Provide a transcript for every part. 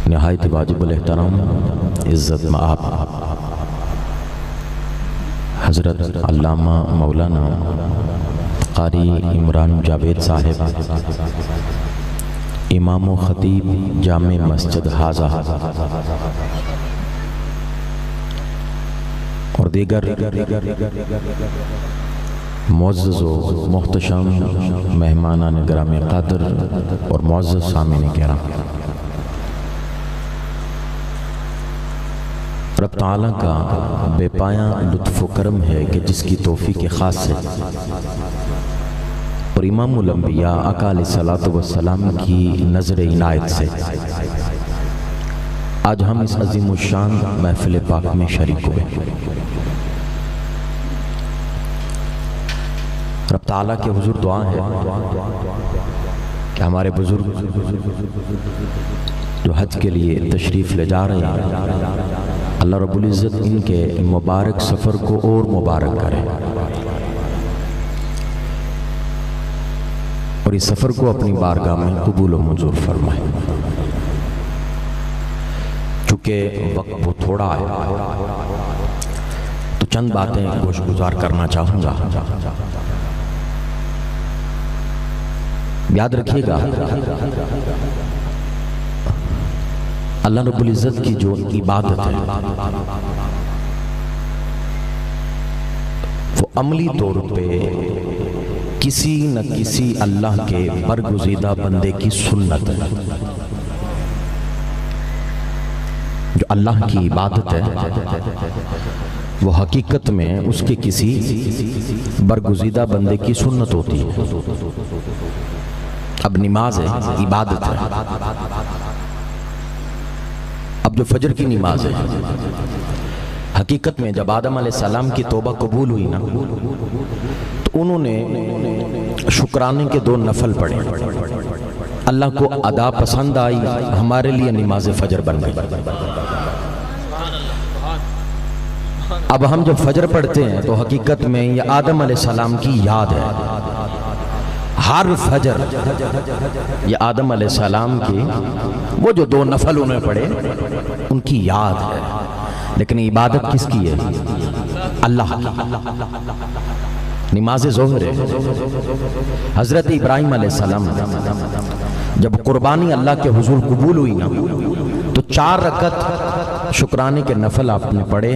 نہایت واجب الاحترام عزت مآب حضرت علامہ مولانا قاری عمران جاوید صاحب امام و خطیب جامع مسجد حاضہ اور دیگر معزز و محتشم مہمانان گرامی قدر اور معزز سامعین کرام، رب تعالیٰ کا بے پایاں لطف و کرم ہے کہ جس کی توفیق خاص ہے اور امام الانبیاء آقا علیہ الصلوۃ والسلام کی نظر عنایت سے آج ہم اس عظیم الشان محفل پاک میں شریک ہوئے۔ رب تعالیٰ کے حضور دعا ہے کہ ہمارے بزرگ جو حج کے لیے تشریف لے جا رہے ہیں، اللہ رب العزت ان کے مبارک سفر کو اور مبارک کرے اور اس سفر کو اپنی بارگاہ میں قبول و منظور فرمائے۔ چونکہ وقت بہت تھوڑا ہے تو چند باتیں گوش گزار کرنا چاہوں گا۔ یاد رکھیے گا، اللہ رب العزت کی جو عبادت ہے وہ عملی طور پہ کسی نہ کسی اللہ کے برگزیدہ بندے کی سنت ہے۔ جو اللہ کی عبادت ہے وہ حقیقت میں اس کے کسی برگزیدہ بندے کی سنت ہوتی ہے۔ اب نماز ہے، عبادت ہے۔ اب جو فجر کی نماز ہے، حقیقت میں جب آدم علیہ السلام کی توبہ قبول ہوئی نا تو انہوں نے شکرانے کے 2 نفل پڑھے، اللہ کو ادا پسند آئی، ہمارے لیے نماز فجر بن گئی۔ اب ہم جب فجر پڑھتے ہیں تو حقیقت میں یہ آدم علیہ السلام کی یاد ہے۔ ہر فجر یہ آدم علیہ السلام کی وہ جو 2 نفل انہیں پڑھے ان کی یاد ہے، لیکن عبادت کس کی ہے؟ اللہ کی۔ نماز ظہر ہے، حضرت ابراہیم علیہ السلام جب قربانی اللہ کے حضور قبول ہوئی نا تو 4 رکعت شکرانے کے نفل آپ نے پڑھے،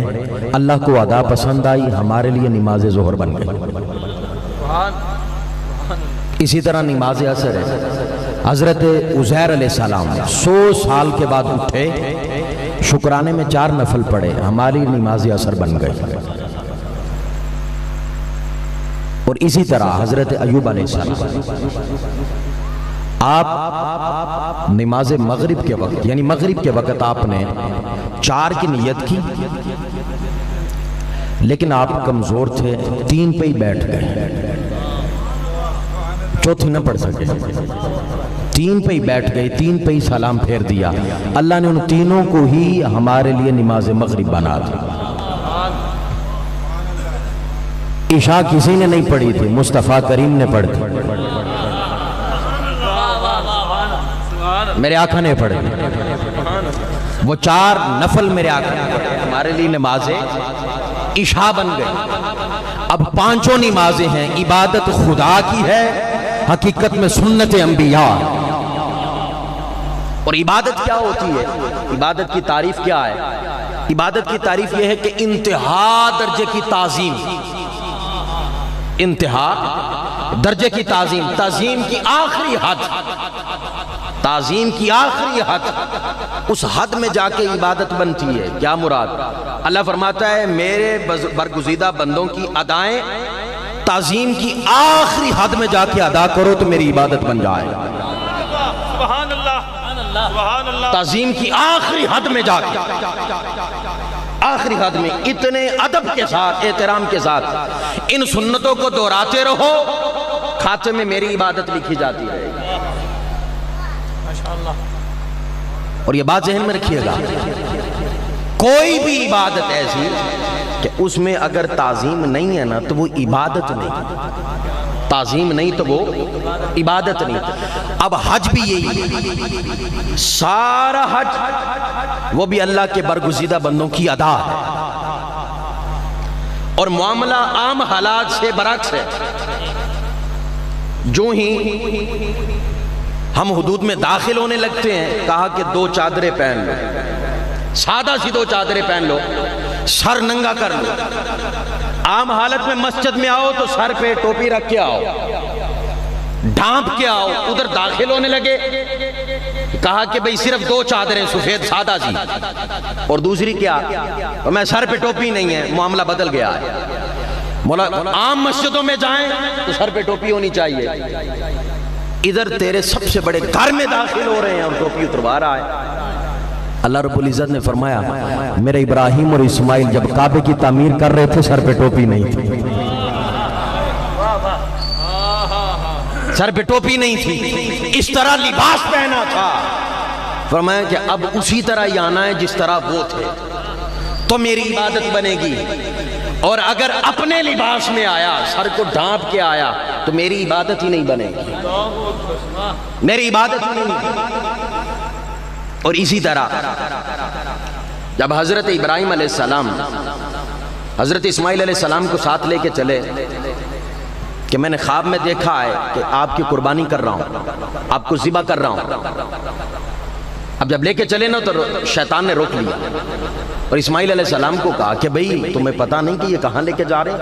اللہ کو ادا پسند آئی، ہمارے لیے نماز ظہر بن گئی۔ اسی طرح نماز عصر ہے، حضرت عزیر علیہ السلام 100 سال کے بعد اٹھے، شکرانے میں 4 نفل پڑھے، ہماری نماز عصر بن گئی۔ اور اسی طرح حضرت ایوب علیہ السلام آپ نماز مغرب کے وقت یعنی مغرب کے وقت آپ نے 4 کی نیت کی، لیکن آپ کمزور تھے، 3 پہ ہی بیٹھ گئے، 4 نہ پڑھ سکے، 3 پہ ہی بیٹھ گئے، 3 پہ ہی سلام پھیر دیا۔ اللہ نے ان تینوں کو ہی ہمارے لیے نماز مغرب بنا دی۔ عشاء کسی نے نہیں پڑھی تھی، مصطفیٰ کریم نے پڑھ دی، میرے آقا نے پڑھی۔ وہ 4 نفل میرے آقا نے پڑھے، ہمارے لیے نماز عشاء بن گئی۔ اب 5 نمازیں ہیں، عبادت خدا کی ہے، حقیقت میں سنت انبیاء۔ اور عبادت کیا ہوتی ہے؟ عبادت کی تعریف کیا ہے؟ عبادت کی تعریف یہ ہے کہ انتہا درجے کی تعظیم، انتہا درجے کی تعظیم، تعظیم کی آخری حد، تعظیم کی آخری حد، اس حد میں جا کے عبادت بنتی ہے۔ کیا مراد؟ اللہ فرماتا ہے میرے برگزیدہ بندوں کی ادائیں تعظیم کی آخری حد میں جا کے ادا کرو تو میری عبادت بن جائے۔ سبحان اللہ، تعظیم کی آخری حد میں جا کے، آخری حد میں اتنے ادب کے ساتھ، احترام کے ساتھ ان سنتوں کو دہراتے رہو، کھاتے میں میری عبادت لکھی جاتی ہے۔ اور یہ بات ذہن میں رکھیے گا، کوئی بھی عبادت ایسی کہ اس میں اگر تعظیم نہیں ہے نا تو وہ عبادت نہیں۔ تعظیم نہیں تو وہ عبادت نہیں۔ اب حج بھی یہی ہے، سارا حج وہ بھی اللہ کے برگزیدہ بندوں کی ادا ہے، اور معاملہ عام حالات سے برعکس ہے۔ جو ہی ہم حدود میں داخل ہونے لگتے ہیں، کہا کہ 2 چادریں پہن لو، سادہ سی 2 چادریں پہن لو، سر ننگا کر لو۔ عام حالت میں مسجد میں آؤ تو سر پہ ٹوپی رکھ کے آؤ، ڈھانپ کے آؤ۔ ادھر داخل ہونے لگے، کہا کہ بھئی صرف 2 چادریں سفید سادہ سی، اور دوسری کیا؟ میں سر پہ ٹوپی نہیں ہے، معاملہ بدل گیا ہے۔ مولا عام مسجدوں میں جائیں تو سر پہ ٹوپی ہونی چاہیے، ادھر تیرے سب سے بڑے گھر میں داخل ہو رہے ہیں اور ٹوپی اتروا رہا ہے۔ اللہ رب العزت نے فرمایا میرے ابراہیم اور اسماعیل جب کعبے کی تعمیر کر رہے تھے سر پہ ٹوپی نہیں تھی، سر پہ ٹوپی نہیں تھی، اس طرح لباس پہنا تھا۔ فرمایا کہ اب اسی طرح ہی آنا ہے جس طرح وہ تھے، تو میری عبادت بنے گی۔ اور اگر اپنے لباس میں آیا، سر کو ڈھانپ کے آیا، تو میری عبادت ہی نہیں بنے گی، میری عبادت ہی نہیں۔ اور اسی طرح جب حضرت ابراہیم علیہ السلام حضرت اسماعیل علیہ السلام کو ساتھ لے کے چلے کہ میں نے خواب میں دیکھا ہے کہ آپ کی قربانی کر رہا ہوں، آپ کو ذبح کر رہا ہوں۔ اب جب لے کے چلے نا تو شیطان نے روک لیا اور اسماعیل علیہ السلام کو کہا کہ بھئی تمہیں پتہ نہیں کہ یہ کہاں لے کے جا رہے ہیں؟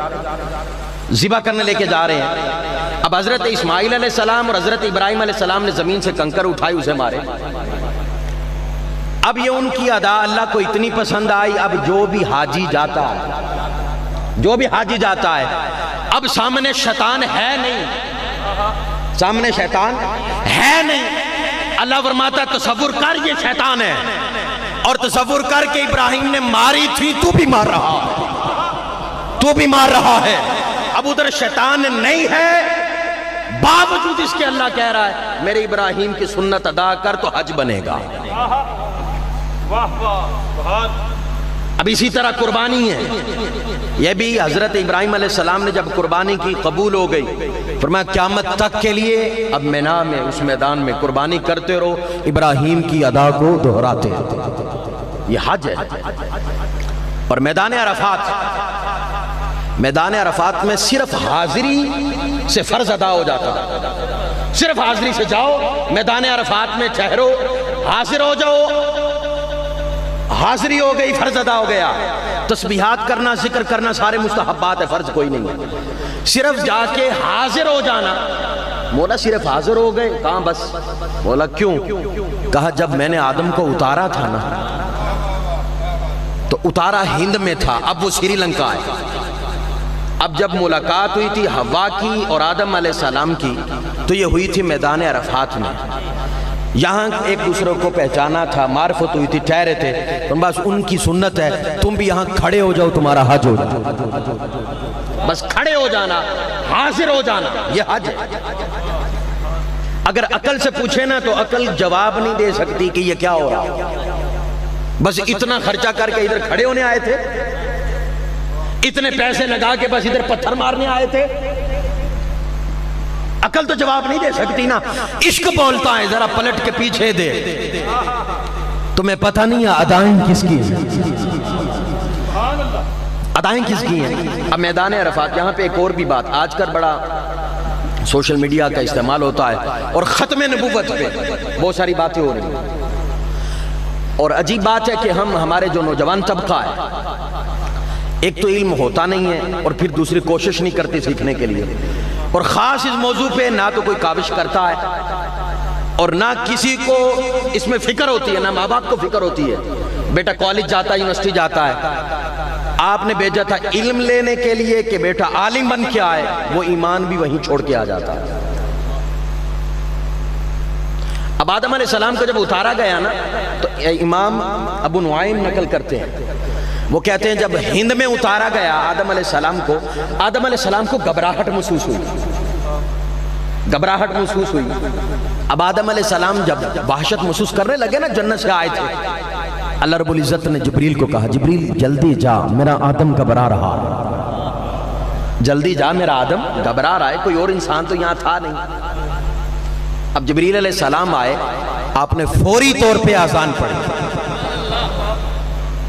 ذبح کرنے لے کے جا رہے ہیں۔ اب حضرت اسماعیل علیہ السلام اور حضرت ابراہیم علیہ السلام نے زمین سے کنکر اٹھائی، اسے مارے۔ اب یہ ان کی ادا اللہ کو اتنی پسند آئی، اب جو بھی حاجی جاتا ہے، اب سامنے شیطان ہے نہیں، سامنے شیطان ہے نہیں۔ اللہ فرماتا تصور کر یہ شیطان ہے، اور تصور کر کے ابراہیم نے ماری تھی، تو بھی مار رہا ہے، اب ادھر شیطان نہیں ہے، باوجود اس کے اللہ کہہ رہا ہے میرے ابراہیم کی سنت ادا کر تو حج بنے گا۔ اب اسی طرح قربانی ہے، یہ بھی حضرت ابراہیم علیہ السلام نے جب قربانی کی قبول ہو گئی، فرمایا قیامت تک کے لیے اب مینا میں اس میدان میں قربانی کرتے رہو، ابراہیم کی ادا کو دہراتے رہو۔ یہ حج ہے۔ اور میدان عرفات میں صرف حاضری سے فرض ادا ہو جاتا، صرف حاضری سے جاؤ، میدان عرفات میں ٹھہرو، حاضر ہو جاؤ، حاضری ہو گئی، فرض ادا ہو گیا۔ تسبیحات کرنا، ذکر کرنا سارے مستحبات ہے، فرض کوئی نہیں ہے، صرف جا کے حاضر ہو جانا۔ مولا صرف حاضر ہو گئے، کہاں بس؟ مولا کیوں؟ کہا جب میں نے آدم کو اتارا تھا نا تو اتارا ہند میں تھا، اب وہ سری لنکا ہے۔ اب جب ملاقات ہوئی تھی حوا کی اور آدم علیہ السلام کی تو یہ ہوئی تھی میدان عرفات میں، یہاں ایک دوسرے کو پہچانا تھا، معرفت ہوئی تھی، ٹھہرے تھے، بس ان کی سنت ہے تم بھی یہاں کھڑے ہو جاؤ، تمہارا حج ہو جائے، بس کھڑے ہو جانا، حاضر ہو جانا، یہ حج ہے۔ اگر عقل سے پوچھے نا تو عقل جواب نہیں دے سکتی کہ یہ کیا ہو رہا، بس اتنا خرچہ کر کے ادھر کھڑے ہونے آئے تھے، اتنے پیسے لگا کے بس ادھر پتھر مارنے آئے تھے، عقل تو جواب نہیں دے سکتی نا۔ عشق بولتا ہے ذرا پلٹ کے پیچھے دے، تمہیں پتہ نہیں ہے ادائیں کس کی ہیں، ادائیں کس کی ہیں۔ اب میدان عرفات، یہاں پہ ایک اور بھی بات، آج کل بڑا سوشل میڈیا کا استعمال ہوتا ہے اور ختم نبوت پہ بہت ساری باتیں ہو رہی ہیں، اور عجیب بات ہے کہ ہمارے جو نوجوان طبقہ ہے، ایک تو علم ہوتا نہیں ہے اور پھر دوسری کوشش نہیں کرتی سیکھنے کے لیے، اور خاص اس موضوع پہ نہ تو کوئی کاوش کرتا ہے اور نہ کسی کو اس میں فکر ہوتی ہے، نہ ماں باپ کو فکر ہوتی ہے۔ بیٹا کالج جاتا ہے، یونیورسٹی جاتا ہے، آپ نے بھیجا تھا علم لینے کے لیے کہ بیٹا عالم بن کے آئے، وہ ایمان بھی وہیں چھوڑ کے آ جاتا ہے۔ اب آدم علیہ السلام کو جب اتارا گیا نا تو امام ابو نعیم نقل کرتے ہیں، وہ کہتے ہیں جب ہند میں اتارا گیا آدم علیہ السلام کو گھبراہٹ محسوس ہوئی۔ اب آدم علیہ السلام جب وحشت محسوس کرنے لگے نا، جنت سے آئے تھے، اللہ رب العزت نے جبریل کو کہا جبریل جلدی جا، میرا آدم گھبرا رہا۔ جلدی جا میرا آدم، گھبرا رہا ہے، کوئی اور انسان تو یہاں تھا نہیں۔ اب جبریل علیہ السلام آئے، آپ نے فوری طور پہ آذان پڑھی۔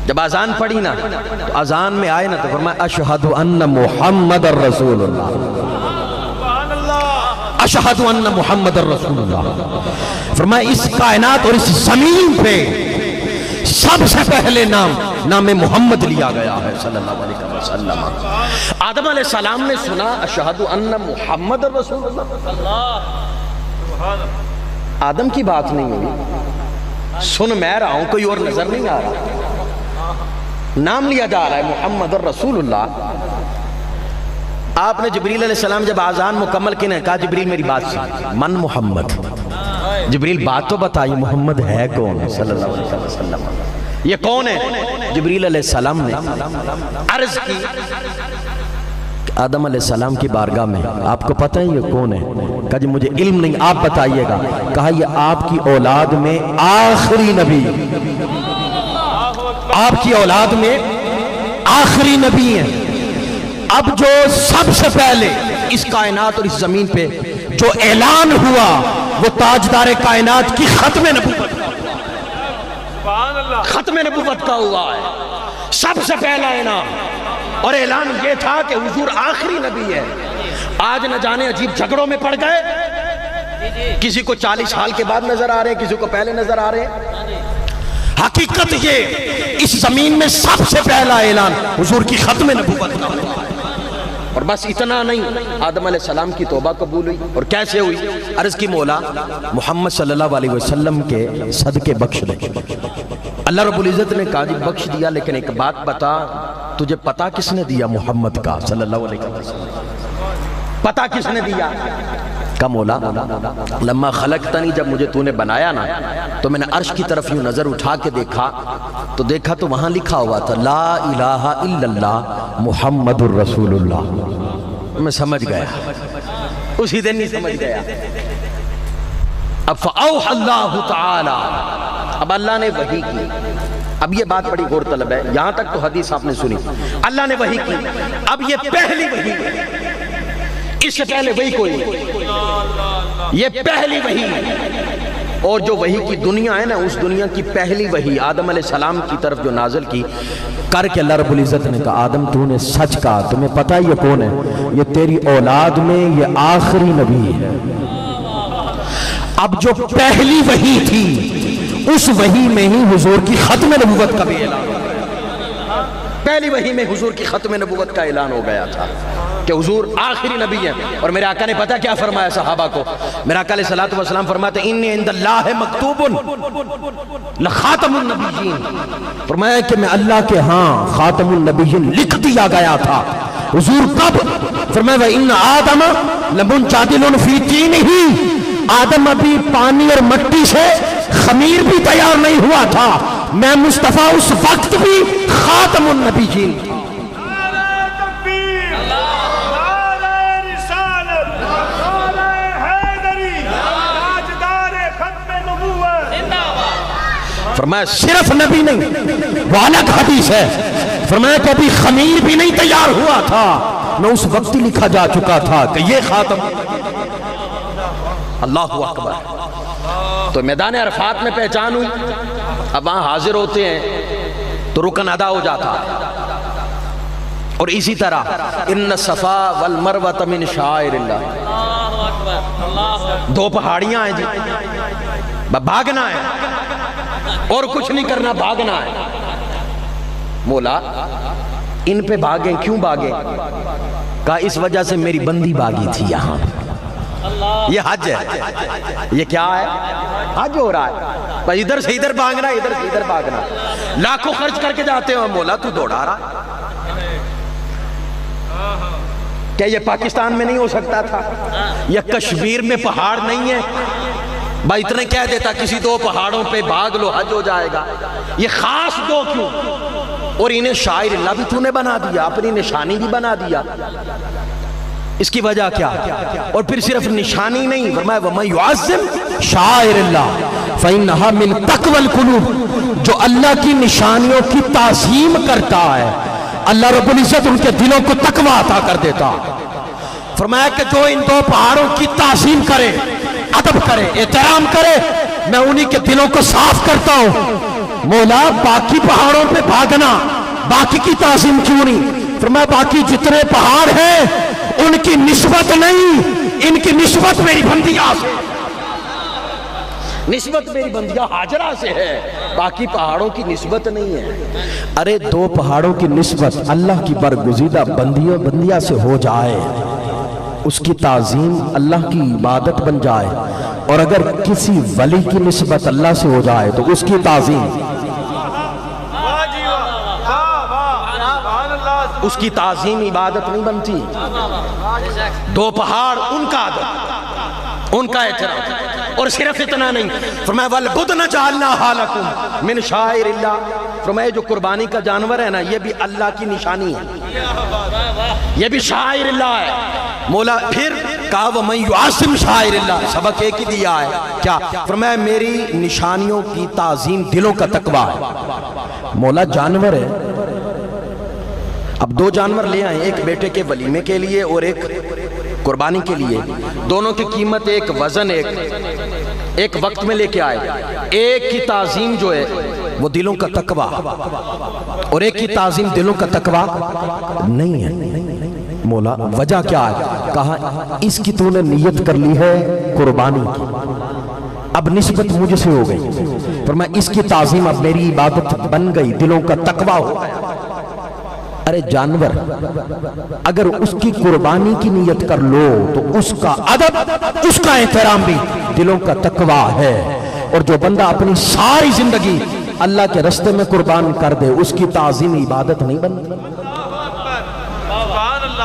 جب آذان پڑھی نا تو آذان میں آئے نا تو فرمایا اشہد ان محمد الرسول اللہ، اشہد ان محمد الرسول اللہ۔ فرمایا اس کائنات اور اس زمین پہ سب سے پہلے نام محمد لیا گیا ہے صلی اللہ علیہ وسلم۔ آدم علیہ السلام نے سنا اشہد ان محمد الرسول اللہ، آدم کی بات نہیں ہوئی، سن میں رہا ہوں، کوئی اور نظر نہیں آ رہا، نام لیا جا رہا ہے محمد الرسول اللہ۔ آپ نے جبریل علیہ السلام جب آذان مکمل کی نے کہا جبریل میری بات سن، من محمد؟ جبریل بات تو بتائی محمد ہے کون صلی اللہ علیہ وسلم، یہ کون ہے؟ جبریل علیہ السلام نے عرض کی آدم علیہ السلام کی بارگاہ میں، آپ کو پتہ ہے یہ کون ہے؟ کہا جی مجھے علم نہیں، آپ بتائیے گا۔ کہا یہ آپ کی اولاد میں آخری نبی، آپ کی اولاد میں آخری نبی ہیں۔ اب جو سب سے پہلے اس کائنات اور اس زمین پہ جو اعلان ہوا وہ تاجدار کائنات کی ختم نبوت، ختم نبوت کا ہوا ہے، سب سے پہلا اعلان، اور اعلان یہ تھا کہ حضور آخری نبی ہے۔ آج نہ جانے عجیب جھگڑوں میں پڑ گئے، کسی کو 40 سال کے بعد نظر آ رہے ہیں، کسی کو پہلے نظر آ رہے ہیں۔ حقیقت یہ اس زمین میں سب سے پہلا اعلان حضور کی ختم نبوت کا ہوا ہے۔ اور بس اتنا نہیں، آدم علیہ السلام کی توبہ قبول ہوئی، اور کیسے ہوئی؟ عرض کی مولا محمد صلی اللہ علیہ وسلم کے صدقے بخش دے۔ اللہ رب العزت نے کہا جی بخش دیا، لیکن ایک بات بتا، تجھے پتا کس نے دیا محمد کا صلی اللہ علیہ وسلم؟ پتا کس نے دیا؟ کہا مولا لما خلقتنی، جب مجھے تو نے بنایا نا تو میں نے عرش کی طرف یوں نظر اٹھا کے دیکھا تو وہاں لکھا ہوا تھا لا الہ الا اللہ محمد الرسول اللہ۔ میں سمجھ گیا، اسی دن نہیں سمجھ گیا۔ اب فأوحى اللہ تعالی، اب اللہ نے وحی کی۔ اب یہ بات بڑی غور طلب ہے، یہاں تک تو حدیث آپ نے سنی، اللہ نے وحی کی، اب یہ پہلی وحی ہے، اس سے پہلے وحی کوئی نہیں، یہ پہلی وحی ہے۔ اور جو وحی کی دنیا ہے نا، اس دنیا کی پہلی وحی آدم علیہ السلام کی طرف جو نازل کی کر کے اللہ رب العزت نے کہا آدم تو نے سچ کہا، تمہیں پتہ یہ کون ہے؟ یہ تیری اولاد میں یہ آخری نبی ہے۔ اب جو پہلی وحی تھی اس وحی میں ہی حضور کی ختم نبوت کا بھی اعلان، پہلی وحی میں حضور کی ختم نبوت کا اعلان ہو گیا تھا کہ حضور آخری نبی ہیں۔ اور میرے آقا نے پتہ کیا فرمایا صحابہ کو؟ میرے آقا علیہ السلام فرماتے ہیں انی عند اللہ مکتوب لخاتم النبیین، فرمایا کہ میں اللہ کے ہاں خاتم النبیین لکھ دیا گیا تھا۔ حضور کب؟ فرمایا وَإِنَّ آدَمَ لَمُنْجَادِلٌ فِي طِينِهِ، آدم ابھی پانی اور مٹی سے خمیر بھی تیار نہیں ہوا تھا، میں مصطفیٰ اس وقت بھی خاتم النبیین۔ فرمایا صرف نبی نہیں، وہ الگ حدیث ہے، فرمایا کہ ابھی خمیر بھی نہیں تیار ہوا تھا، میں اس وقت ہی لکھا جا چکا تھا کہ یہ خاتم۔ اللہ اکبر۔ تو میدان عرفات میں پہچان ہوئی، اب وہاں حاضر ہوتے ہیں تو رکن ادا ہو جاتا ہے۔ اور اسی طرح ان الصفا والمروہ من شعائر اللہ، دو پہاڑیاں ہیں جی، بھاگنا ہے اور کچھ نہیں کرنا، بھاگنا ہے۔ مولا ان پہ بھاگیں، کیوں بھاگیں؟ کہا اس وجہ سے میری بندی بھاگی تھی یہاں۔ یہ حج ہے، یہ کیا ہے؟ حج ہو رہا ہے، بس ادھر سے ادھر بھاگنا، ادھر سے ادھر بھاگنا، لاکھوں خرچ کر کے جاتے ہو، مولا تو دوڑا رہا۔ کیا یہ پاکستان میں نہیں ہو سکتا تھا؟ یہ کشمیر میں پہاڑ نہیں ہے؟ بھائی اتنے کہہ دیتا کسی دو پہاڑوں پہ بھاگ لو حج ہو جائے گا، یہ خاص دو کیوں؟ اور انہیں شاعر اللہ بھی تو نے بنا دیا، اپنی نشانی بھی بنا دیا، اس کی وجہ کیا؟ اور پھر صرف نشانی نہیں، فرمایا وَمَن يُعَظِّمْ شَعَائِرَ اللَّهِ فَإِنَّهَا مِن تَقْوَى الْقُلُوبِ، جو اللہ کی نشانیوں کی تعظیم کرتا ہے، اللہ رب العزت ان کے دلوں کو تقوی عطا کر دیتا. فرمایا کہ جو ان دو پہاڑوں کی تعظیم کرے، ادب کرے، احترام کرے، میں انہی کے دلوں کو صاف کرتا ہوں. مولا باقی پہاڑوں پہ بھاگنا، باقی کی تعظیم کیوں نہیں؟ فرمایا باقی جتنے پہاڑ ہیں ان کی نسبت نہیں، ان کی نسبت میری بندیاں سے، نسبت میری بندیاں ہاجرہ سے ہے، باقی پہاڑوں کی نسبت نہیں ہے. ارے دو پہاڑوں کی نسبت اللہ کی برگزیدہ بندیاں سے ہو جائے، اس کی تعظیم اللہ کی عبادت بن جائے، اور اگر کسی ولی کی نسبت اللہ سے ہو جائے تو اس کی تعظیم، اس کی تعظیم عبادت نہیں بنتی. دو پہاڑ ان کا ادب، ان کا احترام. اور صرف اتنا نہیں، فرمایا وَالْبُدْنَ جَعَلْنَاهَا لَكُمْ مِنْ شَعَائِرِ اللَّهِ. فرمایا جو قربانی کا جانور ہے نا، یہ بھی اللہ کی نشانی ہے، یہ بھی شعائر اللہ ہے. مولا پھر کہا وَمَنْ يُعَظِّمْ شَعَائِرِ اللَّهِ، سبق ایک ہی دیا ہے کیا؟ فرمایا میری نشانیوں کی تعظیم دلوں کا تقویٰ ہے. مولا جانور ہے، اب دو جانور لے آئیں، ایک بیٹے کے ولیمے کے لیے اور ایک قربانی کے لیے. دونوں کی قیمت ایک، وزن ایک وقت میں لے کے آئے. ایک کی تعظیم جو ہے وہ دلوں کا تقویٰ، اور ایک کی تعظیم دلوں کا تقویٰ نہیں ہے. مولا وجہ کیا ہے؟ کہا اس کی تو نے نیت کر لی ہے قربانی کی، اب نسبت مجھ سے ہو گئی. فرمایا اس کی تعظیم اب میری عبادت بن گئی، دلوں کا تقویٰ ہو گیا. ارے جانور اگر اس کی قربانی کی نیت کر لو تو اس کا ادب، اس کا احترام بھی دلوں کا تقویٰ ہے. اور جو بندہ اپنی ساری زندگی اللہ کے رستے میں قربان کر دے، اس کی تعظیم عبادت نہیں بنتی.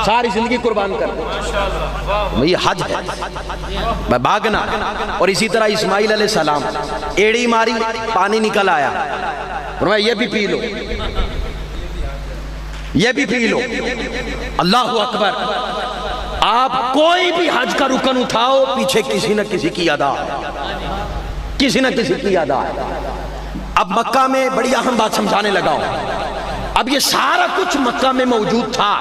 ساری زندگی قربان کر دے، یہ حج ہے، بھاگنا. اور اسی طرح اسماعیل علیہ السلام ایڑی ماری، پانی نکل آیا، فرمایا یہ بھی پی لو، یہ بھی پی لو. اللہ اکبر. آپ کوئی بھی حج کا رکن اٹھاؤ، پیچھے کسی نہ کسی کی ادا ہے، کسی نہ کسی کی ادا ہے. اب مکہ میں بڑی اہم بات سمجھانے لگا ہوں. اب یہ سارا کچھ مکہ میں موجود تھا،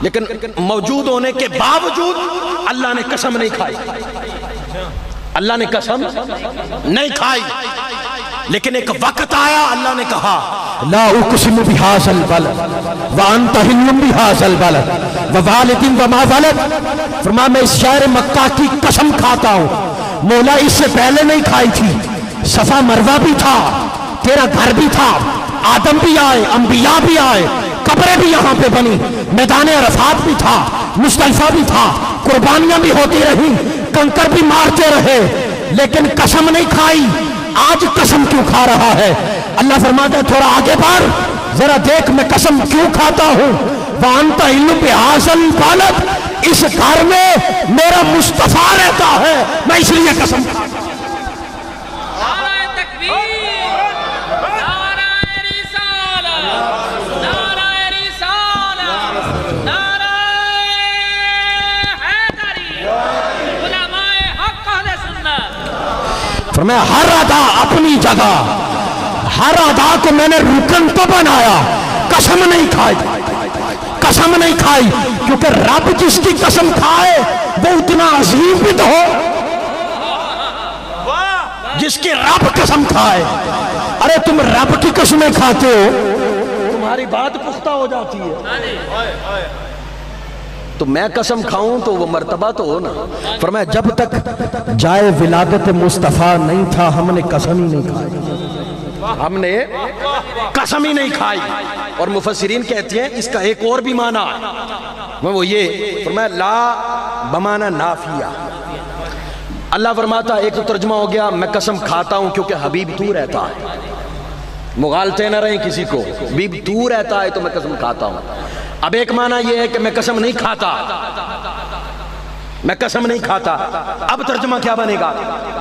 لیکن موجود ہونے کے باوجود اللہ نے قسم نہیں کھائی، اللہ نے قسم نہیں کھائی. لیکن ایک وقت آیا اللہ نے کہا لا اقسم بہذا البلد وانت حل بہذا البلد ووالد وما ولد. فرمایا میں اس شہر مکہ کی قسم کھاتا ہوں. مولا اس سے پہلے نہیں کھائی تھی، صفا مروہ بھی تھا، تیرا گھر بھی تھا، آدم بھی آئے، انبیاء بھی آئے، قبریں بھی یہاں پہ بنی، میدان عرفات بھی تھا، مزدلفہ بھی تھا، قربانیاں بھی ہوتی رہی، کنکر بھی مارتے رہے، لیکن قسم نہیں کھائی. آج قسم کیوں کھا رہا ہے؟ اللہ فرماتا ہے تھوڑا آگے بڑھ، ذرا دیکھ میں قسم کیوں کھاتا ہوں. وَأَنْتَ حِلٌّ بِهَٰذَا الْبَلَدِ، اس گھر میں میرا مصطفیٰ رہتا ہے، میں اس لیے قسم کھاتا ہوں. نعرہ تکبیر، نعرہ رسالت، نعرہ رسالت، نعرہ حیدری، علماء حق اہل سنت. فرمایا ہر ادا اپنی جگہ، ہر ادا کو میں نے رکن تو بنایا، قسم نہیں کھائی، قسم نہیں کھائی. کیونکہ رب جس کی قسم کھائے وہ اتنا عظیم بھی تو ہو جس کی رب قسم کھائے. ارے تم رب کی قسمیں کھاتے ہو، تمہاری بات پختہ ہو جاتی ہے. تو میں قسم کھاؤں تو وہ مرتبہ تو ہو نا. فرمایا جب تک جائے ولادت مصطفیٰ نہیں تھا ہم نے قسم ہی نہیں کھائی، ہم نے قسم ہی نہیں کھائی. اور مفسرین کہتے ہیں اس کا ایک اور بھی معنی ہے، وہ یہ فرمایا لا بمعنی نافیہ. اللہ فرماتا ایک تو ترجمہ ہو گیا میں قسم کھاتا ہوں کیونکہ حبیب تو رہتا ہے، مغالطے نہ رہیں کسی کو، حبیب تو رہتا ہے تو میں قسم کھاتا ہوں. اب ایک معنی یہ ہے کہ میں قسم نہیں کھاتا، میں قسم نہیں کھاتا. اب ترجمہ کیا بنے گا؟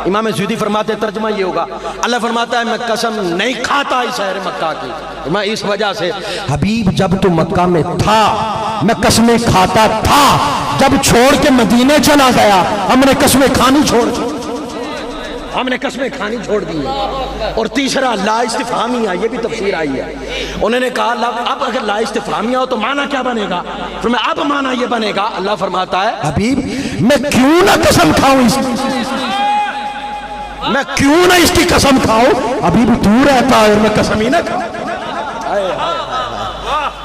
امام سیوطی فرماتے ہیں ترجمہ یہ ہوگا، اللہ فرماتا ہے میں قسم نہیں کھاتا اس شہر مکہ کی، میں اس وجہ سے حبیب جب تو مکہ میں تھا میں قسمیں کھاتا تھا، جب چھوڑ کے مدینے چلا گیا ہم نے قسمیں کھانی چھوڑ. ہم نے قسمیں کھانی چھوڑ دی ہیں۔ اور تیسرا لا استفہامیہ، یہ بھی تفسیر آئی ہے، انہوں نے کہا اب اگر لا استفہامیہ ہو تو معنی کیا بنے گا؟ فرمایا اب معنی یہ بنے گا، اللہ فرماتا ہے حبیب میں کیوں نہ قسم کھاؤں اس کی، میں کیوں نہ اس کی قسم کھاؤں، حبیب تو رہتا ہے اور میں قسم ہی نہ کھاؤں۔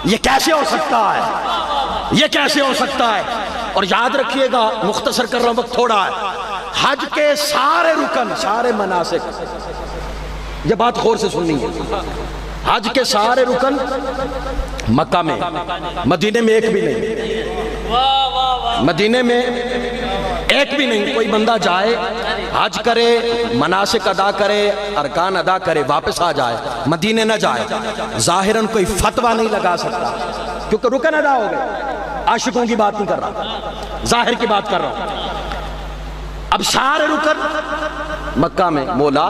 یہ کیسے ہو سکتا ہے؟ یہ کیسے ہو سکتا ہے؟ اور یاد رکھیے گا، مختصر کر رہا ہوں، وقت تھوڑا ہے، حج کے سارے رکن، سارے مناسک، یہ بات غور سے سننی ہے، حج کے سارے رکن مکہ میں، مدینے میں ایک بھی نہیں، مدینے میں ایک بھی نہیں۔ کوئی بندہ جائے، حج کرے، مناسک ادا کرے، ارکان ادا کرے، واپس آ جائے، مدینے نہ جائے، ظاہراً کوئی فتویٰ نہیں لگا سکتا، کیونکہ رکن ادا ہو گئے۔ عاشقوں کی بات نہیں کر رہا، ظاہر کی بات کر رہا ہوں۔ اب سارے رکن مکہ میں، مولا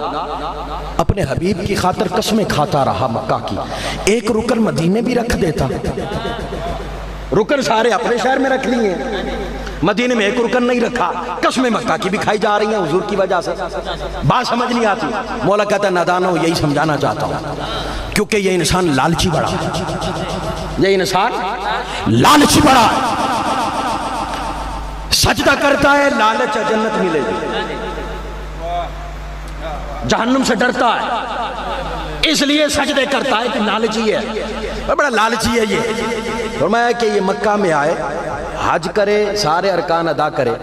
اپنے حبیب کی خاطر قسمیں کھاتا رہا مکہ کی، ایک رکن مدینے بھی رکھ دیتا، رکن سارے اپنے شہر میں رکھ لیے، مدینے میں ایک رکن نہیں رکھا، قسمیں مکہ کی بھی کھائی جا رہی ہیں حضور کی وجہ سے، بات سمجھ نہیں آتی۔ مولا کہتا ہے نادانوں، یہی سمجھانا چاہتا ہوں، کیونکہ یہ انسان لالچی بڑا ہے، یہ انسان لالچی بڑا ہے، سجدہ کرتا ہے لالچ ہے جنت ملے گی، جہنم سے ڈرتا ہے اس لیے سجدے کرتا ہے کہ لالچی ہے، بڑا لالچی ہے یہ۔ فرمایا کہ یہ مکہ میں آئے، حج کرے، سارے ارکان ادا کرے،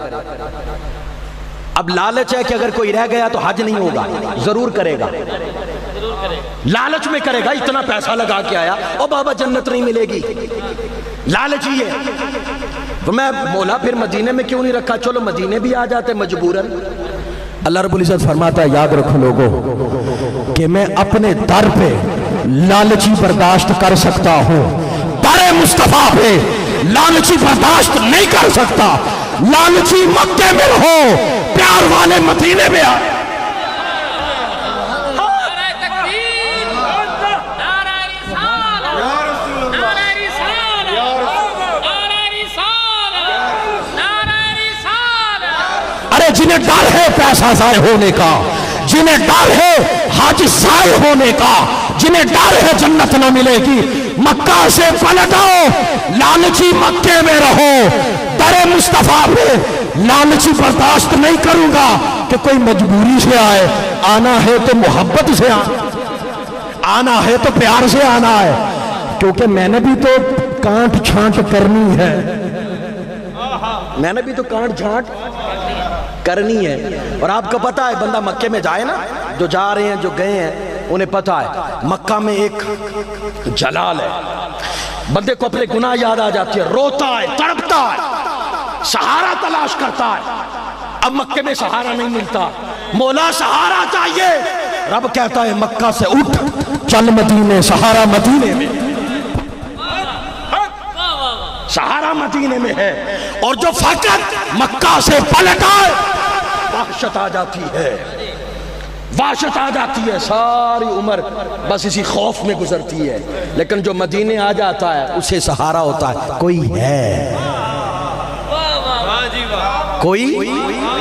اب لالچ ہے کہ اگر کوئی رہ گیا تو حج نہیں ہوگا، ضرور کرے گا، لالچ میں کرے گا، اتنا پیسہ لگا کے آیا، او بابا جنت نہیں ملے گی، لالچی ہے۔ تو میں مولا پھر مدینے میں کیوں نہیں رکھا؟ چلو مدینے بھی آ جاتے مجبوراً۔ اللہ رب العزت فرماتا ہے یاد رکھو لوگوں کہ میں اپنے در پہ لالچی برداشت کر سکتا ہوں، در مصطفیٰ پہ لالچی برداشت نہیں کر سکتا۔ لالچی مکے میں رہو، پیار والے مدینے میں آئے۔ جنہیں ڈر ہے پیسہ ضائع ہونے کا، جنہیں ڈر ہے حج ضائع ہونے کا، جنہیں ڈر ہے جنت نہ ملے گی، مکہ سے پلٹ آؤ، لالچی مکے میں رہو، در مصطفیٰ پہ لالچی برداشت نہیں کروں گا کہ کوئی مجبوری سے آئے، آنا ہے تو محبت سے آنا ہے تو پیار سے آنا ہے، کیونکہ میں نے بھی تو کانٹ چھانٹ کرنی ہے، میں نے بھی تو کانٹ چھانٹ کرنی ہے۔ اور آپ کو پتا ہے بندہ مکے میں جائے نا، جو جا رہے ہیں جو گئے ہیں انہیں پتا ہے مکہ میں ایک جلال ہے، بندے کو اپنے گناہ یاد آ جاتی ہے، روتا ہے، تڑپتا ہے، سہارا تلاش کرتا ہے۔ اب مکے میں سہارا نہیں ملتا، مولا سہارا چاہیے، رب کہتا ہے مکہ سے اٹھ چل مدینے، سہارا مدینے میں، سہارا مدینے میں ہے۔ اور جو فقط مکہ سے پلٹ آئے وحشت آ جاتی ہے، وحشت آ جاتی ہے، ساری عمر بس اسی خوف میں گزرتی ہے، لیکن جو مدینے آ جاتا ہے اسے سہارا ہوتا ہے، کوئی ہے، کوئی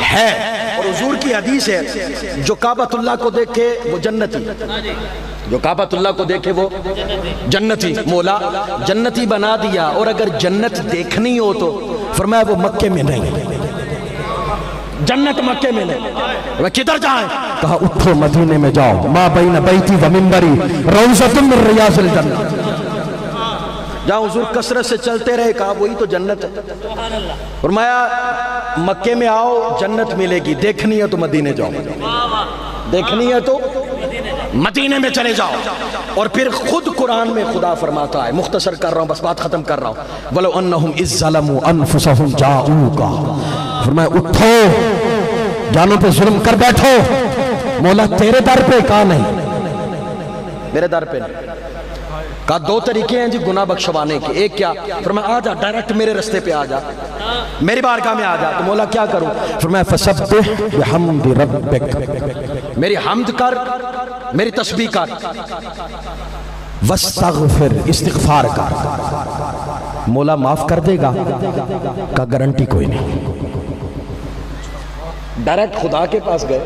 ہے۔ اور حضور کی حدیث ہے جو کعبۃ اللہ کو دیکھے وہ جنتی، جو کعبۃ اللہ کو دیکھے وہ جنتی، مولا جنتی بنا دیا۔ اور اگر جنت دیکھنی ہو تو فرمایا وہ مکے میں نہیں، جنت مکے میں نہیں، وہ کدھر جائیں؟ کہا اٹھو مدینے میں جاؤ، ما بین بیتی و منبری روضۃ من ریاض الجنہ، جہاں حضور کثرت سے چلتے رہے، کہا وہی تو جنت ہے۔ فرمایا مکے میں آؤ جنت ملے گی، دیکھنی ہے تو مدینے جاؤ، دیکھنی ہے تو مدینے میں چلے جاؤ۔ اور پھر خود قرآن میں خدا فرماتا ہے، مختصر کر رہا ہوں بس بات ختم کر رہا ہوں، وَلَوْ أَنَّهُمْ إِذْ ظَلَمُوا أَنفُسَهُمْ جَاءُوكَ، فرمایا اٹھو جانوں پہ ظلم کر بیٹھو، مولا تیرے در پہ، کہا نہیں میرے در پہ نہیں، کہا دو طریقے ہیں جی گناہ بخشوانے کے، ایک کیا؟ فرمایا آ جا ڈائریکٹ میرے رستے پہ آ جا، میری بارگاہ میں آ جا۔ تو مولا کیا کروں؟ فرمایا فسبح بحمد ربک، میری حمد کر، میری تسبیح کر، واستغفر، استغفار کر، مولا معاف کر دے گا؟ کا گارنٹی کوئی نہیں۔ ڈائریکٹ خدا کے پاس گئے،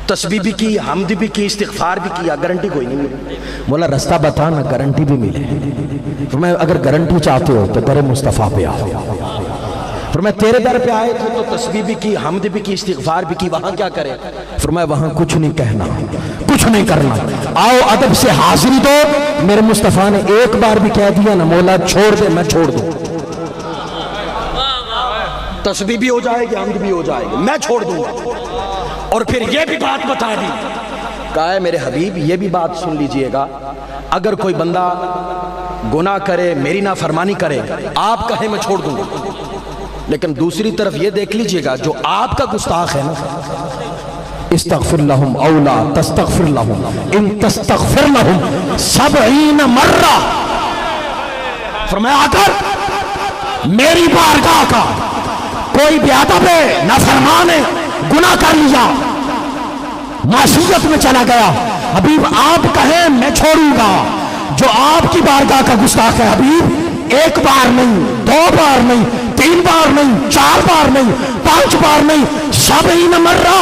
تسبیح بھی کی، حمد بھی کی، استغفار بھی کیا، گارنٹی کوئی نہیں ملی۔ مولا رستہ بتا نہ گارنٹی بھی ملے۔ فرمایا اگر گارنٹی چاہتے ہو تو در مصطفیٰ پہ آؤ۔ فرمایا تیرے در پہ آئے تھے تو تسبیح بھی کی، حمد بھی کی، استغفار بھی کی، وہاں کیا کرے؟ فرمایا وہاں کچھ نہیں کہنا، کچھ نہیں کرنا، آؤ ادب سے حاضری دو۔ میرے مصطفیٰ نے ایک بار بھی کہہ دیا نا مولا چھوڑ دے، میں چھوڑ دوں، تسبیح بھی ہو جائے گی، حمد بھی ہو جائے گی، میں چھوڑ دوں گا۔ اور پھر یہ بھی بات بتا دی، کہا ہے میرے حبیب یہ بھی بات سن لیجئے گا، اگر کوئی بندہ گناہ کرے، میری نافرمانی کرے، آپ کہیں میں چھوڑ دوں گا، لیکن دوسری طرف یہ دیکھ لیجئے گا جو آپ کا گستاخ ہے نا، استغفر لہم او لا تستغفر لہم ان تستغفر لہم 70 مرہ، فرمایا اگر میری بارگاہ کا کوئی بے ادب ہے، نافرمان ہے، گناہ کر لیا، معصیت میں چلا گیا، حبیب آپ کہیں میں چھوڑوں گا۔ جو آپ کی بارگاہ کا گستاخ ہے حبیب، ایک بار نہیں، 2 بار نہیں، 3 بار نہیں، 4 بار نہیں، 5 بار نہیں، 70 مرہ،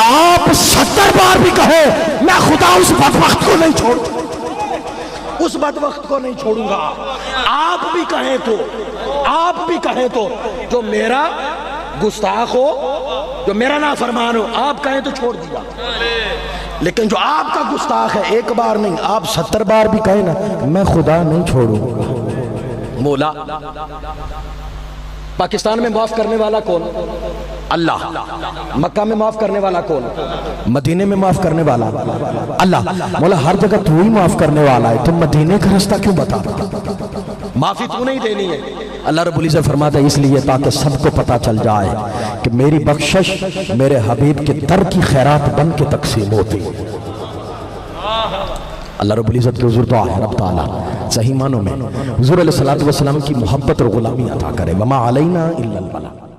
آپ 70 بار بھی کہے میں خدا اس بدبخت کو نہیں چھوڑوں، اس بدبخت کو نہیں چھوڑوں گا۔ آپ بھی کہیں تو، آپ بھی کہیں تو، جو میرا گستاخ ہو، جو میرا نافرمان ہو، آپ کہیں تو چھوڑ دیا، لیکن جو آپ کا گستاخ ہے ایک بار نہیں، آپ 70 بار بھی کہیں نا میں خدا نہیں چھوڑوں گا۔ مولا پاکستان میں معاف کرنے والا کون؟ اللہ۔ مکہ میں معاف کرنے والا کون؟ مدینے میں معاف کرنے والا اللہ۔ مولا ہر جگہ تو ہی معاف کرنے والا ہے، تم مدینے کا رستہ کیوں بتا رہا؟ معافی تو نہیں دینی ہے۔ اللہ رب العزت فرماتا ہے اس لیے تاکہ سب کو پتا چل جائے کہ میری بخشش میرے حبیب کے در کی خیرات بن کے تقسیم ہوتی۔ اللہ رب العزت کی حضور دعا ہے رب تعالیٰ صحیح معنوں میں حضور علیہ الصلوۃ والسلام کی محبت اور غلامی عطا کرے۔ وما علینا الا البلاغ۔